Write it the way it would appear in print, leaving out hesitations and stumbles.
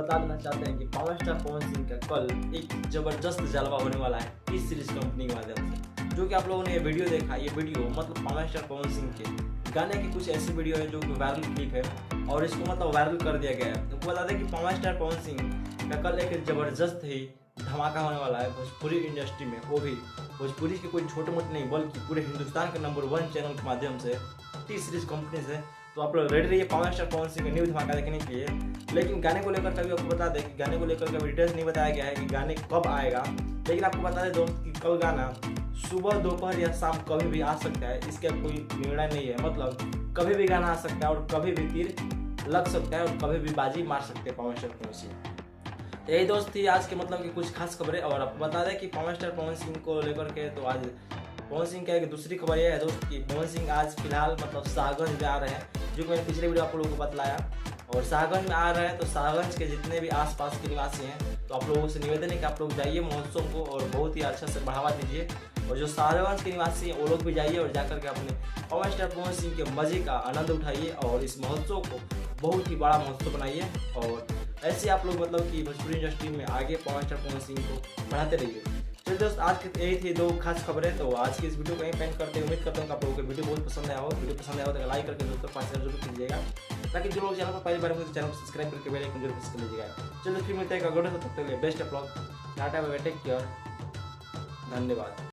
बता देना चाहते हैं कि पावर स्टार पवन सिंह का कल एक जबरदस्त जलवा होने वाला है टी सीरीज कंपनी के माध्यम से। जो कि आप लोगों ने ये वीडियो देखा, ये वीडियो मतलब पावर स्टार पवन सिंह के गाने की कुछ ऐसी वीडियो है जो कि वायरल क्लिप है और इसको मतलब वायरल कर दिया गया है। तो बता दें कि पावर स्टार पवन सिंह का कल एक जबरदस्त ही धमाका होने वाला है भोजपुरी इंडस्ट्री में, वो भी भोजपुरी के कोई छोटे मोटे नहीं बल्कि पूरे हिंदुस्तान के नंबर 1 चैनल के माध्यम से टी सीरीज कंपनी से। तो आप लोग रेडी रहिए पावर स्टार पवन सिंह का न्यू धमाका देखने के लिए। लेकिन गाने को लेकर कभी आपको बता दें कि गाने को लेकर कभी डिटेल्स नहीं बताया गया है कि गाने कब आएगा, लेकिन आपको बता दें दोस्त कि कल गाना सुबह दोपहर या शाम कभी भी आ सकता है। इसका कोई निर्णय नहीं है, मतलब कभी भी गाना आ सकता है और कभी भी तीर लग सकता है और कभी भी बाजी मार सकते हैं पावर स्टार पवन सिंह। यही दोस्त थी आज के मतलब कि कुछ खास खबरें। और आपको बता दें कि पावर स्टार पवन सिंह को लेकर के तो आज पवन सिंह का एक दूसरी खबर यह है दोस्त कि पवन सिंह आज फिलहाल मतलब शाहगंज में आ रहे हैं, जो कि मैंने पिछले वीडियो आप लोगों को बतलाया। और शाहगंज में आ रहे हैं तो शाहगंज के जितने भी आसपास के निवासी हैं तो आप लोगों से निवेदन है कि आप लोग जाइए महोत्सव को और बहुत ही अच्छा से बढ़ावा दीजिए। और जो शाहगंज के निवासी हैं वो लोग भी जाइए और जाकर के अपने पावर स्टार पवन सिंह के मजे का आनंद उठाइए और इस महोत्सव को बहुत ही बड़ा महोत्सव बनाइए। और ऐसे आप लोग मतलब कि भोजपुरी इंडस्ट्री में आगे पावर स्टार पवन सिंह को बढ़ाते रहिए। चलिए दोस्त, आज के यही थी 2 खास खबरें। तो आज की इस वीडियो को यहीं पेंट करते हैं। उम्मीद करता हूँ कि आप लोगों को वीडियो बहुत पसंद आया हो। वीडियो पसंद आया हो तो लाइक करके दोस्तों 5 जरूर कीजिएगा, ताकि जो लोग चैनल पर पहली बार मुझे चैनल को सब्सक्राइब करके बेल आइकन जरूर प्रेस कर लीजिएगा। चलिए फिर मिलते हैं एक अगले, तब तक के लिए best of luck, ta ta bye bye, take care, धन्यवाद।